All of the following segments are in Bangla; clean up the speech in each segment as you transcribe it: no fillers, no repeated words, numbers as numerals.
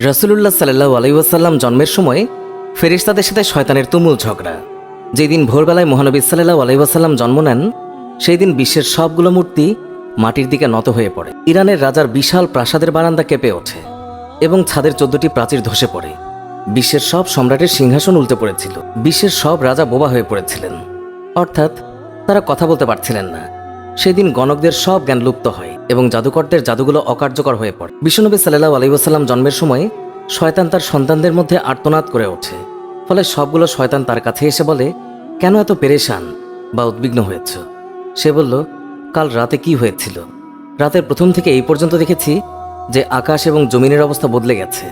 রাসূলুল্লাহ সাল্লাল্লাহু আলাইহি ওয়াসাল্লাম জন্মের সময় ফেরেশতাদের সাথে শয়তানের তুমুল ঝগড়া। যেদিন ভোরবেলায় মহানবী সাল্লাল্লাহু আলাইহি ওয়াসাল্লাম জন্ম নেন, সেই দিন বিশ্বের সবগুলো মূর্তি মাটির দিকে নত হয়ে পড়ে। ইরানের রাজার বিশাল প্রাসাদের বারান্দা কেঁপে ওঠে এবং ছাদের 14টি প্রাচীর ধসে পড়ে। বিশ্বের সব সম্রাটের সিংহাসন উল্টে পড়েছিল। বিশ্বের সব রাজা বোবা হয়ে পড়েছিলেন, অর্থাৎ তারা কথা বলতে পারছিলেন না। সেদিন গণকদের সব জ্ঞান লুপ্ত হয় এবং জাদুকরদের জাদুগুলো অকার্যকর হয়ে পড়ে। বিশ্বনবী সাল্লাল্লাহু আলাইহি ওয়াসাল্লাম জন্মের সময় শয়তান তার সন্তানদের মধ্যে আর্তনাদ করে ওঠে। ফলে সবগুলো শয়তান তার কাছে এসে বলে, কেন এত পেরেশান বা উদ্বিগ্ন হয়েছ? সে বলল, কাল রাতে কি হয়েছিল? রাতের প্রথম থেকে এই পর্যন্ত দেখেছি যে আকাশ এবং জমিনের অবস্থা বদলে গেছে।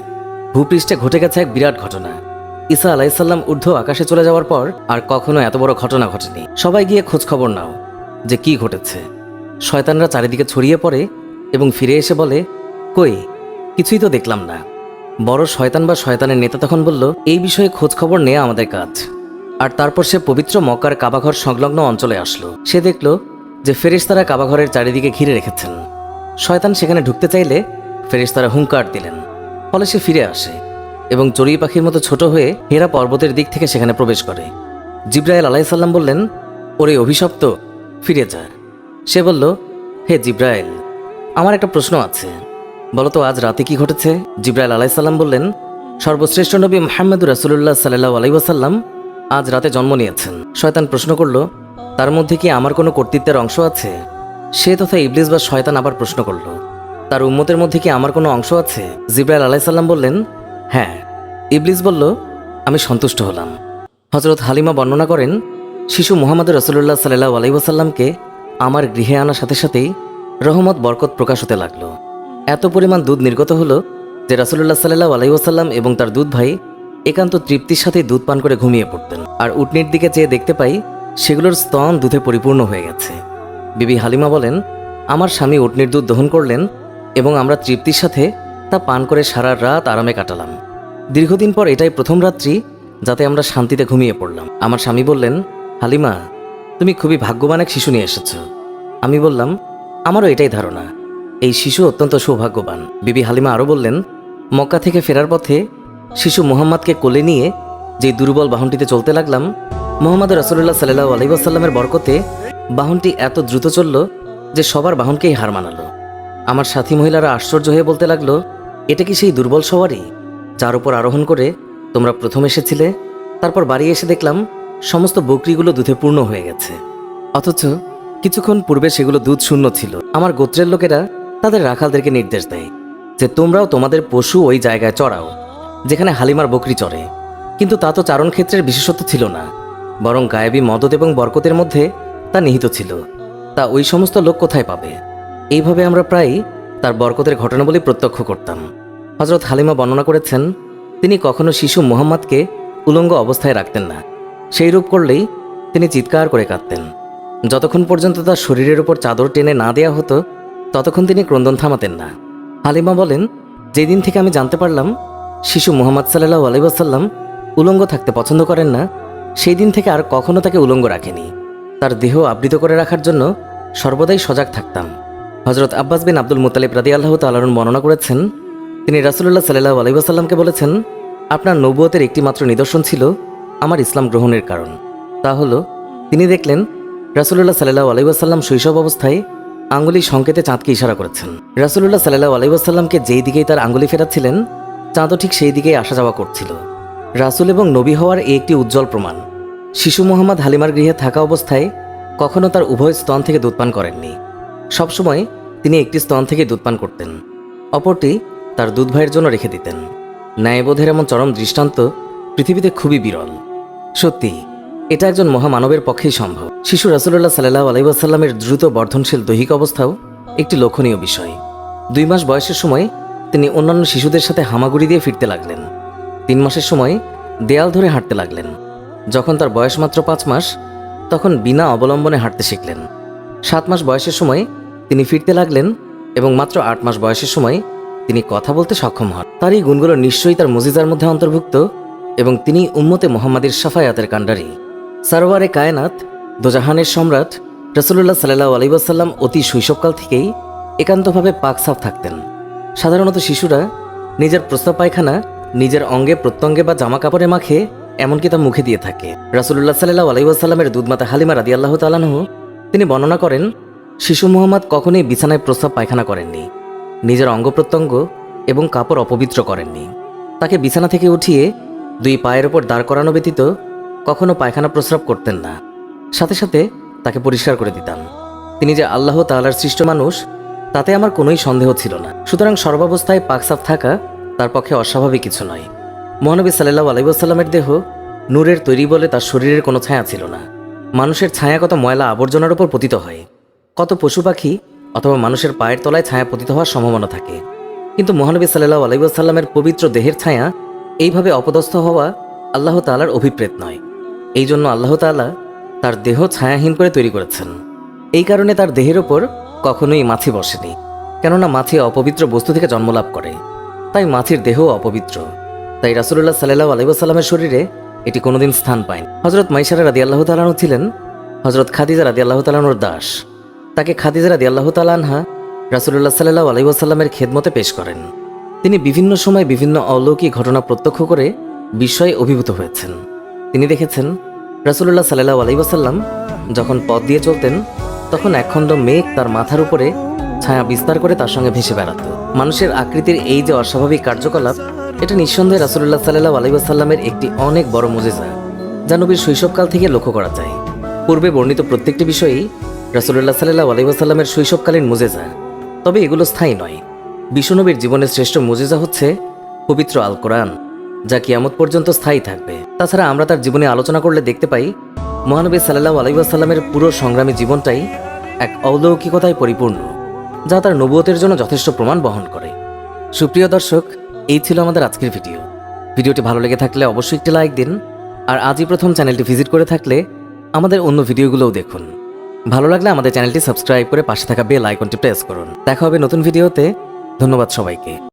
ভূপৃষ্ঠে ঘটে গেছে এক বিরাট ঘটনা। ঈসা আলাইহিসসালাম ঊর্ধ্ব আকাশে চলে যাওয়ার পর আর কখনো এত বড় ঘটনা ঘটেনি। সবাই গিয়ে খোঁজ খবর নাও যে কি ঘটেছে। শয়তানরা চারিদিকে ছড়িয়ে পড়ে এবং ফিরে এসে বলে, কই, কিছুই তো দেখলাম না। বড় শয়তান বা শয়তানের নেতা তখন বলল, এই বিষয়ে খোঁজ খবর নেওয়া আমাদের কাজ। আর তারপর সে পবিত্র মক্কার কাবাঘর সংলগ্ন অঞ্চলে আসলো। সে দেখল যে ফেরেশতারা কাবাঘরের চারিদিকে ঘিরে রেখেছেন। শয়তান সেখানে ঢুকতে চাইলে ফেরেশতারা হুঙ্কার দিলেন। ফলে সে ফিরে আসে এবং চড়ুই পাখির মতো ছোট হয়ে হেরা পর্বতের দিক থেকে সেখানে প্রবেশ করে। জিব্রাইল আলাইহিসসালাম বললেন, ওরে অভিশপ্ত, ফিরে যা। সে বলল, হে জিব্রাইল, আমার একটা প্রশ্ন আছে, বলতো আজ রাতে কি ঘটেছে? জিব্রাইল আলাইহিসসালাম বললেন, সর্বশ্রেষ্ঠ নবী মুহাম্মদুর রাসূলুল্লাহ সাল্লাল্লাহু আলাইহি ওয়াসাল্লাম আজ রাতে জন্ম নিয়েছেন। শয়তান প্রশ্ন করল, তার মধ্যে কি আমার কোনো কর্তৃত্বের অংশ আছে? সে তথা ইবলিস বা শয়তান আবার প্রশ্ন করল, তার উম্মতের মধ্যে কি আমার কোনো অংশ আছে? জিব্রাইল আলাইহিসসালাম বললেন, হ্যাঁ। ইবলিস বলল, আমি সন্তুষ্ট হলাম। হযরত হালিমা বর্ণনা করেন, শিশু মুহাম্মদ রাসূলুল্লাহ সাল্লাল্লাহু আলাইহি ওয়াসাল্লামকে আমার গৃহে আনার সাথে সাথেই রহমত বরকত প্রকাশ হতে লাগলো। এত পরিমাণ দুধ নির্গত হলো যে রাসূলুল্লাহ সাল্লাল্লাহু আলাইহি ওয়াসাল্লাম এবং তার দুধ ভাই একান্ত তৃপ্তির সাথে দুধ পান করে ঘুমিয়ে পড়তেন। আর উটনির দিকে চেয়ে দেখতে পাই সেগুলোর স্তন দুধে পরিপূর্ণ হয়ে গেছে। বিবি হালিমা বলেন, আমার স্বামী উটনির দুধ দহন করলেন এবং আমরা তৃপ্তির সাথে তা পান করে সারা রাত আরামে কাটালাম। দীর্ঘদিন পর এটাই প্রথম রাত্রি যাতে আমরা শান্তিতে ঘুমিয়ে পড়লাম। আমার স্বামী বললেন, হালিমা, তুমি খুবই ভাগ্যবান এক শিশু নিয়ে এসেছ। আমি বললাম, আমারও এটাই ধারণা, এই শিশু অত্যন্ত সৌভাগ্যবান। বিবি হালিমা আরও বললেন, মক্কা থেকে ফেরার পথে শিশু মুহাম্মদকে কোলে নিয়ে যে দুর্বল বাহনটিতে চলতে লাগলাম, মুহাম্মদ রাসূলুল্লাহ সাল্লাল্লাহু আলাইহি ওয়াসাল্লামের বরকতে বাহনটি এত দ্রুত চলল যে সবার বাহনকেই হার মানালো। আমার সাথী মহিলারা আশ্চর্য হয়ে বলতে লাগলো, এটা কি সেই দুর্বল সওয়ারি যার উপর আরোহণ করে তোমরা প্রথম এসেছিলে? তারপর বাড়ি এসে দেখলাম সমস্ত বকরিগুলো দুধে পূর্ণ হয়ে গেছে, অথচ কিছুক্ষণ পূর্বে সেগুলো দুধ শূন্য ছিল। আমার গোত্রের লোকেরা তাদের রাখালদেরকে নির্দেশ দেয় যে তোমরাও তোমাদের পশু ওই জায়গায় চড়াও যেখানে হালিমার বকরি চড়ে। কিন্তু তা তো চারণ ক্ষেত্রের বিশেষত্ব ছিল না, বরং গায়েবী মদদ এবং বরকতের মধ্যে তা নিহিত ছিল। তা ওই সমস্ত লোক কোথায় পাবে? এইভাবে আমরা প্রায়ই তার বরকতের ঘটনাবলী প্রত্যক্ষ করতাম। হযরত হালিমা বর্ণনা করেছেন, তিনি কখনো শিশু মুহাম্মদকে উলঙ্গ অবস্থায় রাখতেন না। সেই রূপ করলেই তিনি চিৎকার করে কাঁদতেন। যতক্ষণ পর্যন্ত তার শরীরের উপর চাদর টেনে না দেয়া হতো ততক্ষণ তিনি ক্রন্দন থামাতেন না। হালিমা বলেন, যেদিন থেকে আমি জানতে পারলাম শিশু মুহাম্মদ সাল্লাল্লাহু আলাইহি ওয়াসাল্লাম উলঙ্গ থাকতে পছন্দ করেন না, সেই দিন থেকে আর কখনো তাকে উলঙ্গ রাখেনি। তার দেহ আবৃত করে রাখার জন্য সর্বদাই সজাগ থাকতাম। হযরত আব্বাস বিন আব্দুল মুত্তালিব রাদিয়াল্লাহু তাআলা আনহু বর্ণনা করেছেন, তিনি রাসূলুল্লাহ সাল্লাল্লাহু আলাইহি ওয়াসাল্লামকে বলেছেন, আপনার নবুয়তের একটি মাত্র নিদর্শন ছিল আমার ইসলাম গ্রহণের কারণ। তা হলো, তিনি দেখলেন রাসূলুল্লাহ সাল্লাল্লাহু আলাইহি ওয়াসাল্লাম শৈশব অবস্থায় আঙ্গুলি সংকেতে চাঁদকে ইশারা করেছেন। রাসূলুল্লাহ সাল্লাল্লাহু আলাইহি ওয়াসাল্লামকে যেই দিকেই তার আঙ্গুলি ফেরাচ্ছিলেন, চাঁদও ঠিক সেই দিকেই আসা যাওয়া করছিল। রাসূল এবং নবী হওয়ার এই একটি উজ্জ্বল প্রমাণ। শিশু মুহাম্মদ হালিমার গৃহে থাকা অবস্থায় কখনো তার উভয় স্তন থেকে দুধ পান করেননি। সবসময় তিনি একটি স্তন থেকে দুধ পান করতেন, অপরটি তার দুধ ভাইয়ের জন্য রেখে দিতেন। ন্যায়বোধের এমন চরম দৃষ্টান্ত পৃথিবীতে খুবই বিরল। সত্যি এটা একজন মহামানবের পক্ষেই সম্ভব। শিশু রাসূলুল্লাহ সাল্লাল্লাহু আলাইহি ওয়াসাল্লামের দ্রুত বর্ধনশীল দৈহিক অবস্থাও একটি লক্ষণীয় বিষয়। 2 মাস বয়সের সময় তিনি অন্যান্য শিশুদের সাথে হামাগুড়ি দিয়ে ফিরতে লাগলেন। 3 মাসের সময় দেয়াল ধরে হাঁটতে লাগলেন। যখন তার বয়স মাত্র 5 মাস তখন বিনা অবলম্বনে হাঁটতে শিখলেন। 7 মাস বয়সের সময় তিনি ফিরতে লাগলেন এবং মাত্র 8 মাস বয়সের সময় তিনি কথা বলতে সক্ষম হন। তার এই গুণগুলো নিশ্চয়ই তার মুজিজার মধ্যে অন্তর্ভুক্ত এবং তিনি উম্মতে মুহাম্মাদের শাফায়াতের কাণ্ডারী। সারওয়ারে কায়নাত, দোজাহানের সম্রাট রাসূলুল্লাহ সাল্লাল্লাহু আলাইহি ওয়াসাল্লাম অতি শৈশবকাল থেকেই একান্তভাবে পাক সাফ থাকতেন। সাধারণত শিশুরা নিজের প্রস্রাব পায়খানা নিজের অঙ্গে প্রত্যঙ্গে বা জামা কাপড়ে মাখে, এমনকি তা মুখে দিয়ে থাকে। রাসূলুল্লাহ সাল্লাল্লাহু আলাইহি ওয়াসাল্লামের দুধমাতা হালিমা রাদিয়াল্লাহু তাআলা আনহু তিনি বর্ণনা করেন, শিশু মুহাম্মদ কখনোই বিছানায় প্রস্রাব পায়খানা করেননি, নিজের অঙ্গ প্রত্যঙ্গ এবং কাপড় অপবিত্র করেননি। তাকে বিছানা থেকে উঠিয়ে 2 পায়ের ওপর দাঁড় করানো ব্যতীত কখনো পায়খানা প্রস্রাব করতেন না। সাথে সাথে তাকে পরিষ্কার করে দিতাম। তিনি যে আল্লাহ তাআলার সৃষ্ট মানুষ তাতে আমার কোনোই সন্দেহ ছিল না। সুতরাং সর্বাবস্থায় পাকসাফ থাকা তার পক্ষে অস্বাভাবিক কিছু নয়। মহানবী সাল্লাল্লাহু আলাইহি ওয়াসাল্লামের দেহ নূরের তৈরি বলে তার শরীরের কোনো ছায়া ছিল না। মানুষের ছায়া কত ময়লা আবর্জনার উপর পতিত হয়, কত পশু পাখি অথবা মানুষের পায়ের তলায় ছায়া পতিত হওয়ার সম্ভাবনা থাকে, কিন্তু মহানবী সাল্লাল্লাহু আলাইহি ওয়াসাল্লামের পবিত্র দেহের ছায়া এইভাবে অপদস্থ হওয়া আল্লাহ তাআলার অভিপ্রেত নয়। এই জন্য আল্লাহ তাআলা তার দেহ ছায়াহীন করে তৈরি করেছেন। এই কারণে তার দেহের ওপর কখনোই মাছি বসেনি, কেননা মাছি অপবিত্র বস্তু থেকে জন্মলাভ করে, তাই মাছির দেহ অপবিত্র। তাই রাসূলুল্লাহ সাল্লাল্লাহু আলাইহি ওয়াসাল্লামের শরীরে এটি কোনোদিন স্থান পায়নি। হযরত মাইসারা রাদিয়াল্লাহু তাআলা আনহা ছিলেন হযরত খাদিজা রাদিয়াল্লাহু তাআলা আনহার দাস। তাকে খাদিজা রাদিয়াল্লাহু তাআলা আনহা রাসূলুল্লাহ সাল্লাল্লাহু আলাইহি ওয়াসাল্লামের খেদমতে পেশ করেন। তিনি বিভিন্ন সময় বিভিন্ন অলৌকিক ঘটনা প্রত্যক্ষ করে বিস্ময়ে অভিভূত হয়েছেন। তিনি দেখেছেন রাসূলুল্লাহ সাল্লাল্লাহু আলাইহি ওয়াসাল্লাম যখন পথ দিয়ে চলতেন তখন একখণ্ড মেঘ তার মাথার উপরে ছায়া বিস্তার করে তার সঙ্গে ভেসে বেড়াত। মানুষের আকৃতির এই যে অস্বাভাবিক কার্যকলাপ, এটা নিঃসন্দেহে রাসূলুল্লাহ সাল্লাল্লাহু আলাইহি ওয়াসাল্লামের একটি অনেক বড় মুজিজা, যা নবীর শৈশবকাল থেকে লক্ষ্য করা যায়। পূর্বে বর্ণিত প্রত্যেকটি বিষয়ই রাসূলুল্লাহ সাল্লাল্লাহু আলাইহি ওয়াসাল্লামের শৈশবকালীন মুজিজা, তবে এগুলো স্থায়ী নয়। বিশ্বনবীর জীবনের শ্রেষ্ঠ মুজিজা হচ্ছে পবিত্র আল কোরআন, যা কিয়ামত পর্যন্ত স্থায়ী থাকবে। তাছাড়া আমরা তার জীবনে আলোচনা করলে দেখতে পাই মহানবী সাল্লাল্লাহু আলাইহি ওয়াসাল্লামের পুরো সংগ্রামী জীবনটাই এক অলৌকিকতায় পরিপূর্ণ, যা তার নবুয়তের জন্য যথেষ্ট প্রমাণ বহন করে। সুপ্রিয় দর্শক, এই ছিল আমাদের আজকের ভিডিও। ভিডিওটি ভালো লেগে থাকলে অবশ্যই একটি লাইক দিন, আর আজই প্রথম চ্যানেলটি ভিজিট করে থাকলে আমাদের অন্য ভিডিওগুলোও দেখুন। ভালো লাগলে আমাদের চ্যানেলটি সাবস্ক্রাইব করে পাশে থাকা বেল আইকনটি প্রেস করুন। দেখা হবে নতুন ভিডিওতে। ধন্যবাদ সবাইকে।